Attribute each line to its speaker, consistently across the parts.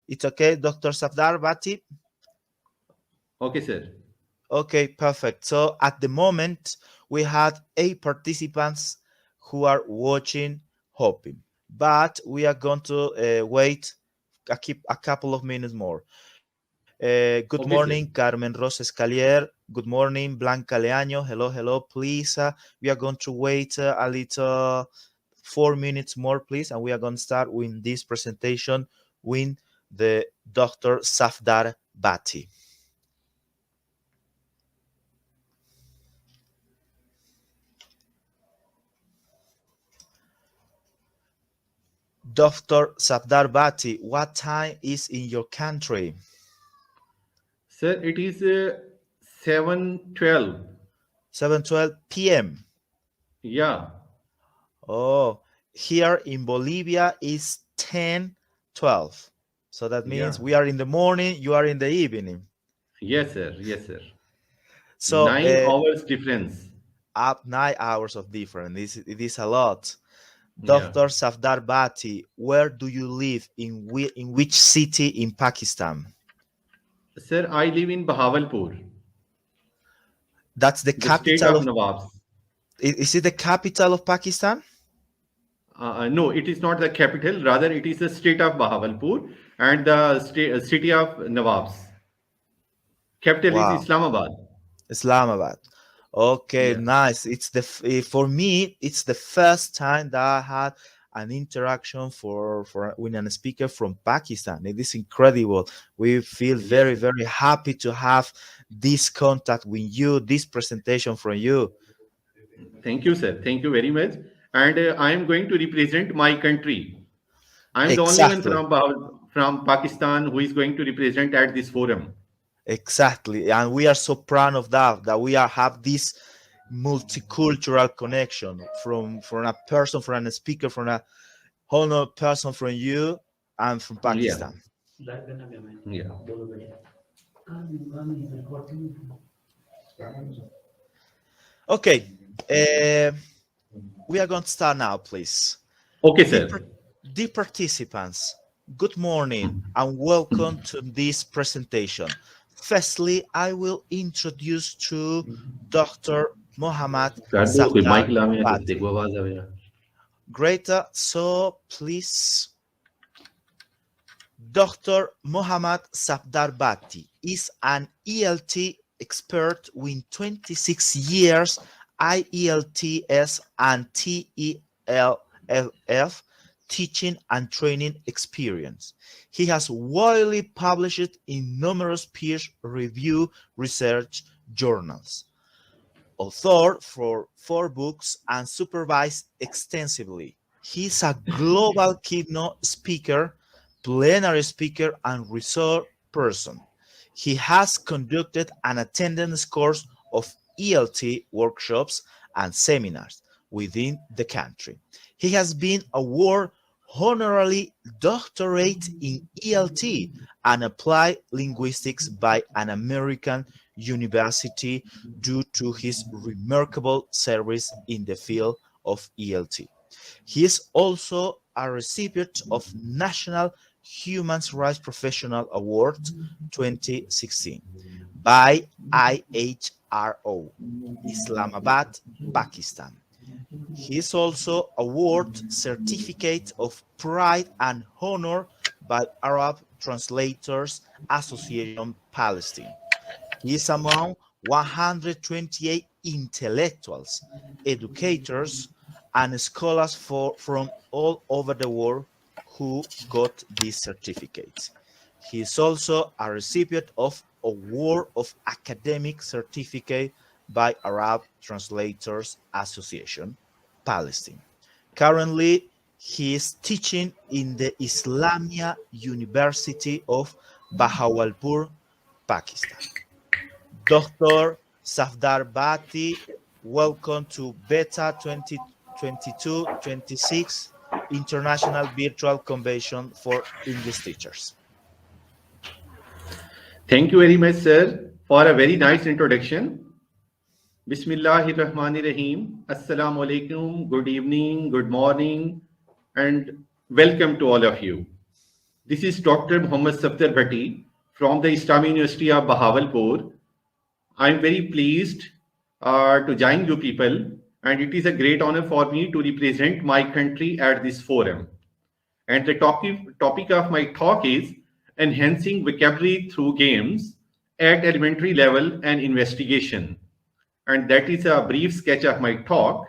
Speaker 1: It's okay, Dr. Safdar Bhatti?
Speaker 2: Okay, sir.
Speaker 1: Okay, perfect. So at the moment, we had 8 participants who are watching, hoping, but we are going to wait a couple of minutes more. Good
Speaker 2: Okay,
Speaker 1: morning,
Speaker 2: sir.
Speaker 1: Carmen Rosa Escalier. Good morning, Blanca Leaño. Hello, hello, please. We are going to wait a little 4 minutes more, please, and we are going to start with this presentation with the Dr. Safdar Bhatti. Dr. Safdar Bhatti, what time is in your country?
Speaker 2: Sir, it is 7:12.
Speaker 1: 7:12 p.m.
Speaker 2: Yeah.
Speaker 1: Oh, here in Bolivia is 10:12. So that
Speaker 2: Yeah.
Speaker 1: means we are in the morning, you are in the evening.
Speaker 2: Yes, sir. Yes, sir.
Speaker 1: So
Speaker 2: 9 hours difference.
Speaker 1: up 9 hours of difference. It is a lot.
Speaker 2: Yeah.
Speaker 1: Dr. Safdar Bhatti, where do you live? In which city in Pakistan?
Speaker 2: Sir, I live in Bahawalpur,
Speaker 1: That's the
Speaker 2: the state
Speaker 1: capital
Speaker 2: of
Speaker 1: of,
Speaker 2: Nawabs.
Speaker 1: is it the capital of Pakistan?
Speaker 2: No, it is not the capital. Rather, it is the state of Bahawalpur and the city of Nawabs. Capital is
Speaker 1: Wow.
Speaker 2: Islamabad.
Speaker 1: Islamabad. Okay,
Speaker 2: Yeah.
Speaker 1: nice. For me, it's the first time that I had an interaction for with a speaker from Pakistan. It is incredible. We feel
Speaker 2: Yes,
Speaker 1: very
Speaker 2: sir.
Speaker 1: very happy to have this contact with you, this presentation from you.
Speaker 2: Thank you, sir. Thank you very much. And I am going to represent my country. I am the only one
Speaker 1: Exactly.
Speaker 2: from Pakistan who is going to represent at this forum.
Speaker 1: Exactly. And we are so proud of that we are have this multicultural connection from a person, from a speaker, from a honor person from you and from
Speaker 2: Yeah.
Speaker 1: Pakistan.
Speaker 2: Yeah.
Speaker 1: Okay, uh, we are going to start now, please.
Speaker 2: Okay,
Speaker 1: Dear,
Speaker 2: sir.
Speaker 1: dear participants, good morning and welcome to this presentation. Firstly, I will introduce to Dr. Mohammad
Speaker 2: कर दो कोई
Speaker 1: Safdar
Speaker 2: mic लावे तो
Speaker 1: Bhatti.
Speaker 2: देखो आवाज आवे.
Speaker 1: Great. So please, Dr. Mohammad Safdar Bhatti is an ELT expert with 26 years IELTS and TELF teaching and training experience. He has widely published in numerous peer-reviewed research journals, authored for 4 books, and supervised extensively. He is a global keynote speaker, plenary speaker, and resource person. He has conducted and attended scores of ELT workshops and seminars within the country. He has been awarded honorary doctorate in ELT and applied linguistics by an American university due to his remarkable service in the field of ELT. He is also a recipient of National Human Rights Professional Award 2016 by IHRO, Islamabad, Pakistan. He is also awarded Certificate of Pride and Honor by Arab Translators Association Palestine. He is among 128 intellectuals, educators, and scholars from all over the world who got this certificate. He is also a recipient of Award of Academic Certificate by Arab Translators Association, Palestine. Currently, he is teaching in the Islamia University of Bahawalpur, Pakistan. Dr. Safdar Bhatti, welcome to Beta 2022-26 International Virtual Convention for English Teachers.
Speaker 2: Thank you very much, sir, for a very nice introduction. Bismillahirrahmanirrahim. Assalamu alaikum. Good evening, good morning, and welcome to all of you. This is Dr. Muhammad Safdar Bhatti from the Islamic University of Bahawalpur. I'm very pleased to join you people, and it is a great honor for me to represent my country at this forum. And the topic of my talk is enhancing vocabulary through games at elementary level and investigation. And that is a brief sketch of my talk.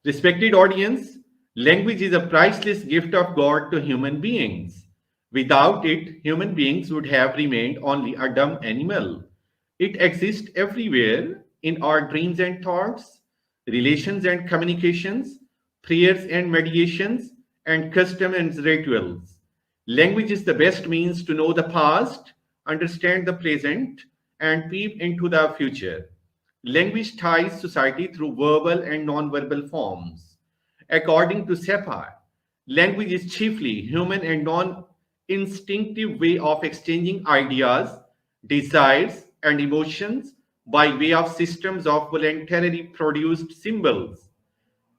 Speaker 2: Respected audience, language is a priceless gift of God to human beings. Without it, human beings would have remained only a dumb animal. It exists everywhere in our dreams and thoughts, relations and communications, prayers and meditations, and customs and rituals. Language is the best means to know the past, understand the present, and peep into the future. Language ties society through verbal and non-verbal forms. According to SEPA, language is chiefly human and non-instinctive way of exchanging ideas, desires, and emotions by way of systems of voluntarily produced symbols.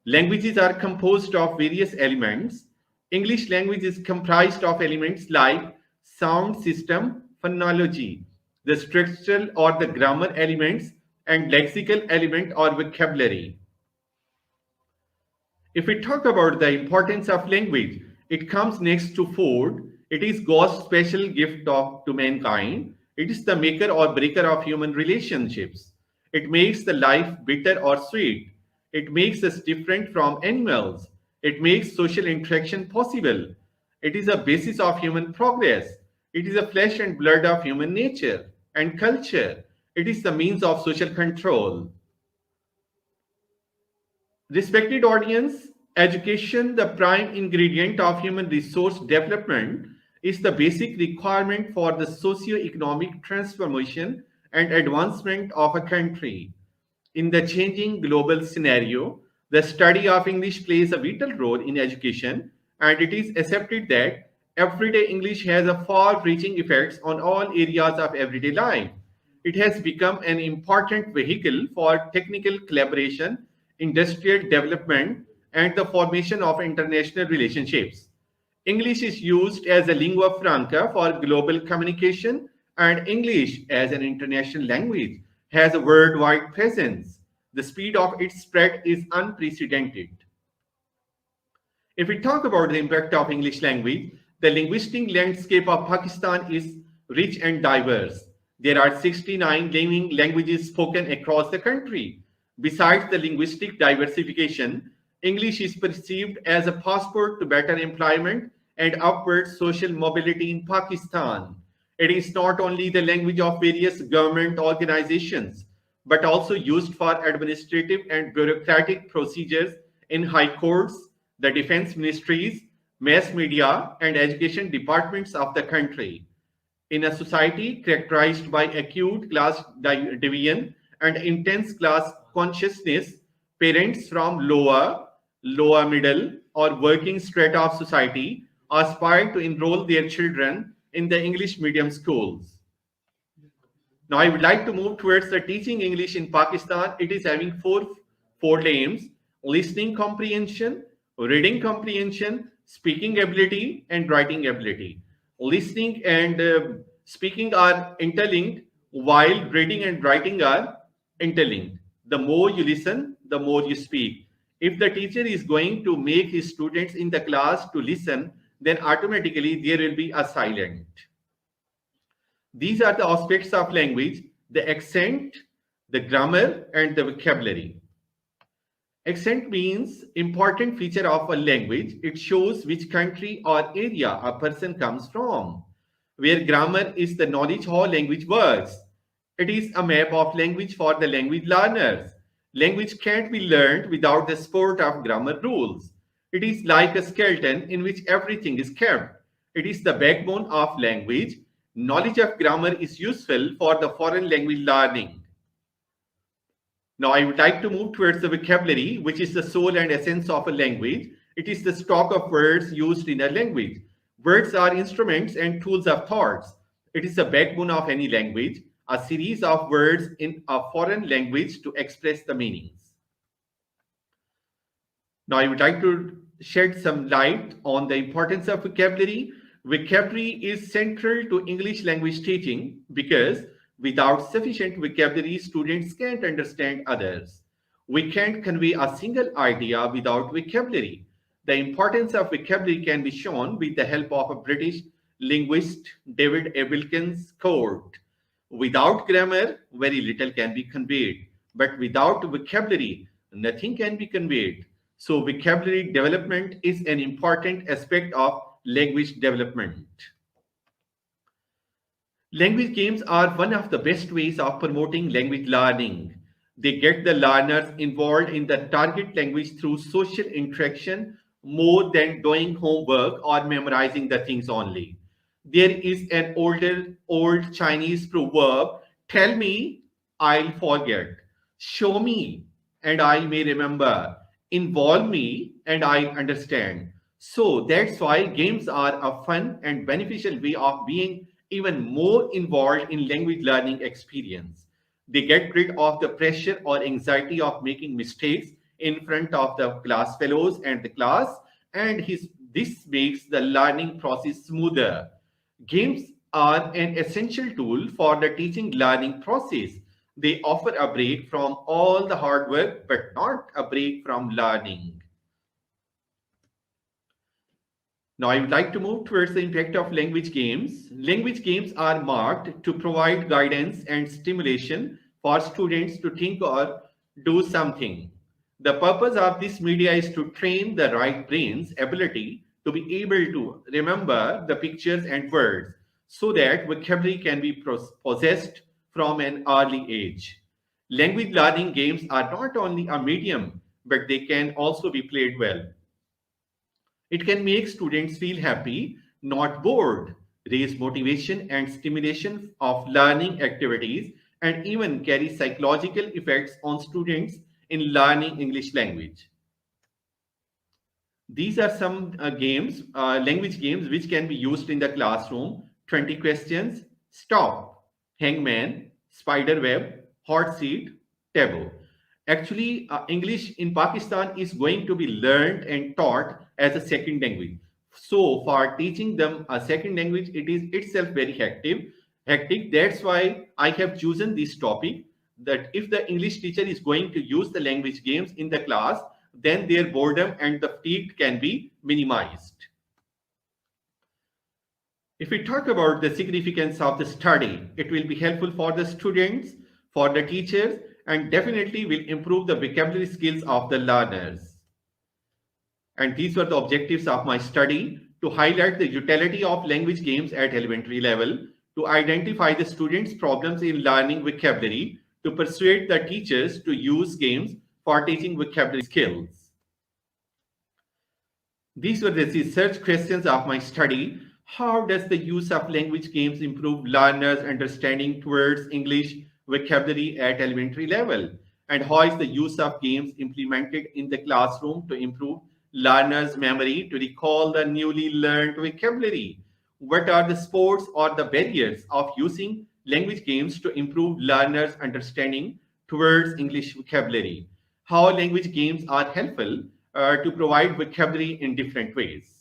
Speaker 2: Languages are composed of various elements. English language is comprised of elements like sound system, phonology, the structural or the grammar elements, and lexical element or vocabulary. If we talk about the importance of language, it comes next to food. It is God's special gift to mankind. It is the maker or breaker of human relationships. It makes the life bitter or sweet. It makes us different from animals. It makes social interaction possible. It is a basis of human progress. It is the flesh and blood of human nature and culture. It is the means of social control. Respected audience, education, the prime ingredient of human resource development, is the basic requirement for the socio-economic transformation and advancement of a country. In the changing global scenario, the study of English plays a vital role in education, and it is accepted that everyday English has a far-reaching effects on all areas of everyday life. It has become an important vehicle for technical collaboration, industrial development, and the formation of international relationships. English is used as a lingua franca for global communication, and English as an international language has a worldwide presence. The speed of its spread is unprecedented. If we talk about the impact of English language, the linguistic landscape of Pakistan is rich and diverse. There are 69 living languages spoken across the country. Besides the linguistic diversification, English is perceived as a passport to better employment and upward social mobility in Pakistan. It is not only the language of various government organizations, but also used for administrative and bureaucratic procedures in high courts, the defense ministries, mass media, and education departments of the country. In a society characterized by acute class division and intense class consciousness, parents from lower middle, or working strata of society aspire to enroll their children in the English medium schools. Now, I would like to move towards the teaching English in Pakistan. It is having four aims: listening comprehension, reading comprehension, speaking ability, and writing ability. Listening and speaking are interlinked, while reading and writing are interlinked. The more you listen, the more you speak. If the teacher is going to make his students in the class to listen, then automatically there will be a silent. These are the aspects of language: the accent, the grammar, and the vocabulary. Accent means important feature of a language. It shows which country or area a person comes from. Where grammar is the knowledge how language works. It is a map of language for the language learners. Language can't be learned without the support of grammar rules. It is like a skeleton in which everything is kept. It is the backbone of language. Knowledge of grammar is useful for the foreign language learning. Now, I would like to move towards the vocabulary, which is the soul and essence of a language. It is the stock of words used in a language. Words are instruments and tools of thoughts. It is the backbone of any language, a series of words in a foreign language to express the meanings. Now, I would like to shed some light on the importance of vocabulary. Vocabulary is central to English language teaching because without sufficient vocabulary, students can't understand others. We can't convey a single idea without vocabulary. The importance of vocabulary can be shown with the help of a British linguist, David A. Wilkins' quote. Without grammar, very little can be conveyed, but without vocabulary, nothing can be conveyed. So, vocabulary development is an important aspect of language development. Language games are one of the best ways of promoting language learning. They get the learners involved in the target language through social interaction more than doing homework or memorizing the things only. There is an old Chinese proverb, tell me, I'll forget. Show me, and I may remember. Involve me, and I understand. So that's why games are a fun and beneficial way of being even more involved in language learning experience. They get rid of the pressure or anxiety of making mistakes in front of the class fellows and the class, and this makes the learning process smoother. Games are an essential tool for the teaching learning process. They offer a break from all the hard work, but not a break from learning. Now, I would like to move towards the impact of language games. Language games are marked to provide guidance and stimulation for students to think or do something. The purpose of this media is to train the right brain's ability to be able to remember the pictures and words so that vocabulary can be possessed from an early age. Language learning games are not only a medium, but they can also be played well. It can make students feel happy, not bored, raise motivation and stimulation of learning activities, and even carry psychological effects on students in learning English language. These are some language games which can be used in the classroom. 20 questions, stop, hangman, spider web, hot seat, taboo. Actually, English in Pakistan is going to be learned and taught as a second language. So, for teaching them a second language, it is itself very hectic. Hectic. That's why I have chosen this topic. That if the English teacher is going to use the language games in the class, then their boredom and the fatigue can be minimized. If we talk about the significance of the study, it will be helpful for the students, for the teachers, and definitely will improve the vocabulary skills of the learners. And these were the objectives of my study: to highlight the utility of language games at elementary level, to identify the students' problems in learning vocabulary, to persuade the teachers to use games for teaching vocabulary skills. These were the research questions of my study. How does the use of language games improve learners' understanding towards English vocabulary at elementary level? And how is the use of games implemented in the classroom to improve learners' memory to recall the newly learned vocabulary? What are the sports or the barriers of using language games to improve learners' understanding towards English vocabulary? How language games are helpful to provide vocabulary in different ways?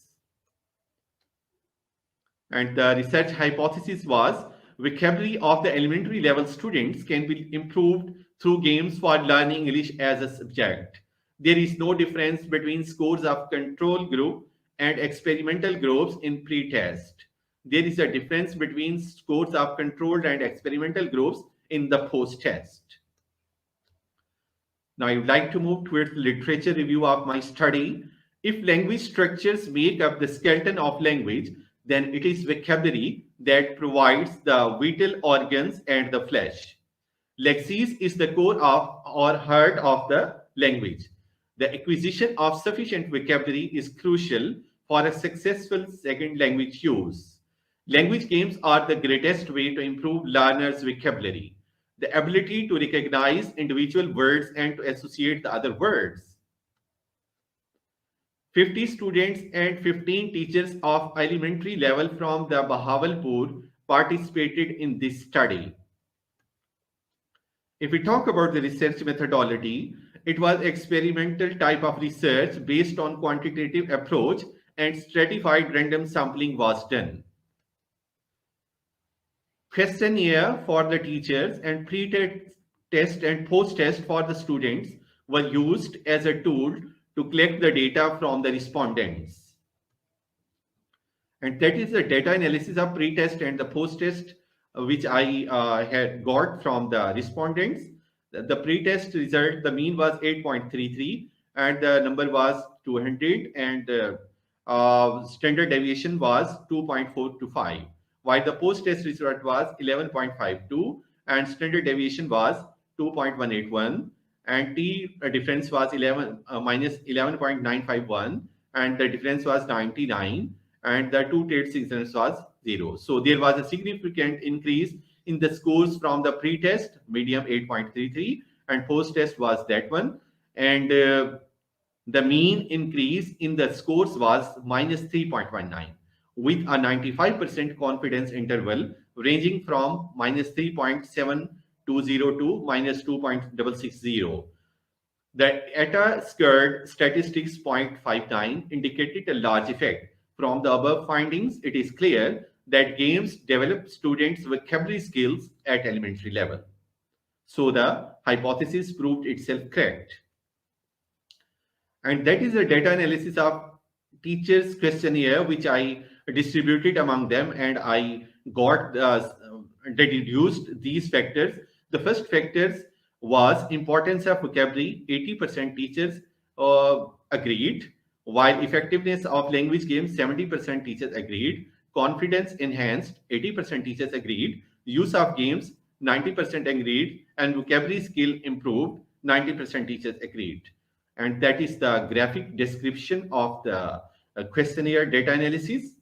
Speaker 2: And the research hypothesis was vocabulary of the elementary level students can be improved through games for learning English as a subject. There is no difference between scores of control group and experimental groups in pre-test. There is a difference between scores of controlled and experimental groups in the post-test. Now, I would like to move towards the literature review of my study. If language structures make up the skeleton of language, then it is vocabulary that provides the vital organs and the flesh. Lexis is the core of or heart of the language. The acquisition of sufficient vocabulary is crucial for a successful second language use. Language games are the greatest way to improve learners' vocabulary. The ability to recognize individual words and to associate the other words. 50 students and 15 teachers of elementary level from the Bahawalpur participated in this study. If we talk about the research methodology, It was experimental type of research based on quantitative approach and stratified random sampling was done. Questionnaire for the teachers and pre-test and post-test for the students were used as a tool to collect the data from the respondents. And that is the data analysis of pre-test and the post-test, which I had got from the respondents. The pre-test result, the mean was 8.33 and the number was 200 and standard deviation was 2.425, while the post-test result was 11.52 and standard deviation was 2.181 and t difference was 11 minus 11.951 and the difference was 99 and the two test seasons was 0. So there was a significant increase in the scores from the pre-test, medium 8.33, and post-test was that one. And the mean increase in the scores was minus 3.19, with a 95% confidence interval ranging from minus 3.720 to minus 2.660. The ETA squared statistics 0.59 indicated a large effect. From the above findings, it is clear that games develop students' vocabulary skills at elementary level. So the hypothesis proved itself correct. And that is a data analysis of teachers questionnaire which I distributed among them, and I got deduced these factors. The first factors was importance of vocabulary. 80% teachers agreed, while effectiveness of language games, 70% teachers agreed. Confidence enhanced, 80% teachers agreed. Use of games, 90% agreed, and vocabulary skill improved, 90% teachers agreed. And that is the graphic description of the questionnaire data analysis.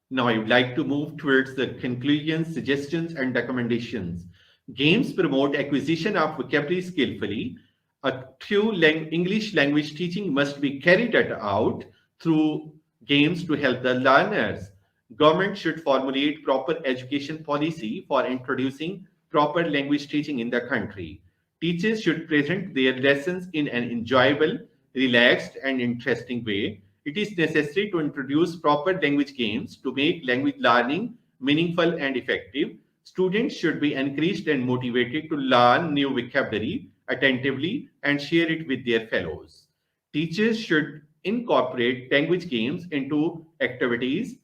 Speaker 2: Now I would like to move towards the conclusions, suggestions, and recommendations. Games promote acquisition of vocabulary skillfully. A true English language teaching must be carried out through games to help the learners. Government should formulate proper education policy for introducing proper language teaching in the country. Teachers should present their lessons in an enjoyable, relaxed, and interesting way. It is necessary to introduce proper language games to make language learning meaningful and effective. Students should be encouraged and motivated to learn new vocabulary attentively and share it with their fellows. Teachers should incorporate language games into activities,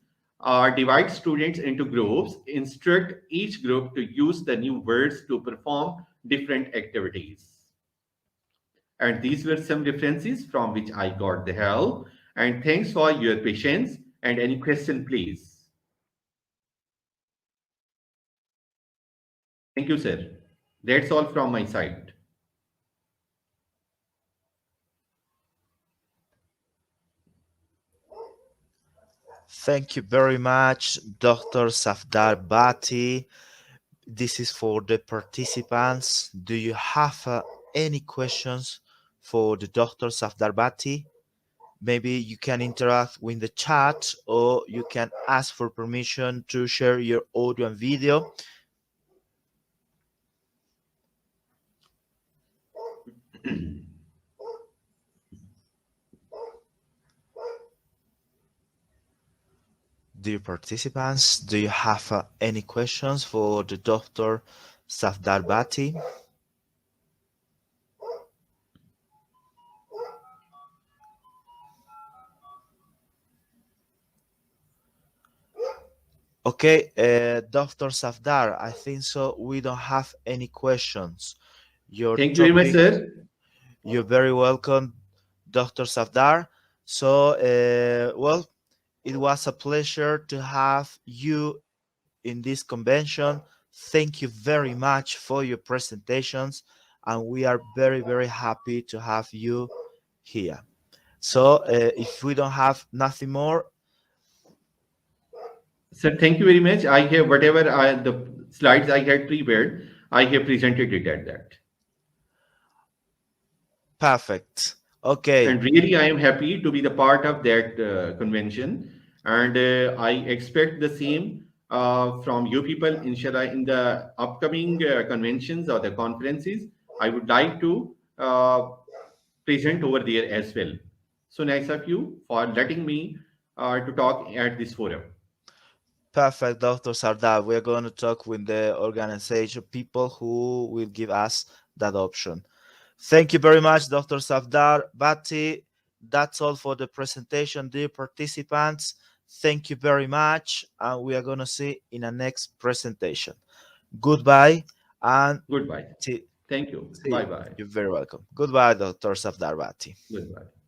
Speaker 2: divide students into groups, instruct each group to use the new words to perform different activities. And these were some references from which I got the help. And thanks for your patience. And any question, please. Thank you, sir. That's all from my side.
Speaker 1: Thank you very much, Dr. Safdar Bhatti. This is for the participants. Do you have any questions for the Dr. Safdar Bhatti? Maybe you can interact with the chat, or you can ask for permission to share your audio and video. Dear participants, do you have any questions for the Dr. Safdar Bhatti? Okay, Dr. Safdar, I think so. We don't have any questions.
Speaker 2: Thank you very much, sir.
Speaker 1: You're very welcome, Dr. Safdar. So, well, it was a pleasure to have you in this convention. Thank you very much for your presentations, and we are very, very happy to have you here. So, if we don't have nothing more,
Speaker 2: Sir, thank you very much. I have whatever the slides I had prepared, I have presented it at that.
Speaker 1: Perfect. Okay.
Speaker 2: And really, I am happy to be the part of that convention. And I expect the same from you people, inshallah, in the upcoming conventions or the conferences. I would like to present over there as well. So nice of you for letting me to talk at this forum.
Speaker 1: Perfect, Dr. Sardar. We're going to talk with the organization people who will give us that option. Thank you very much, Dr. Sardar. Bati, that's all for the presentation, dear participants. Thank you very much, and we are going to see in a next presentation. Goodbye, and
Speaker 2: Goodbye.
Speaker 1: see,
Speaker 2: Thank you.
Speaker 1: see
Speaker 2: Bye
Speaker 1: you.
Speaker 2: bye.
Speaker 1: You're very welcome. Goodbye, Dr. Sardar Bati.
Speaker 2: Goodbye.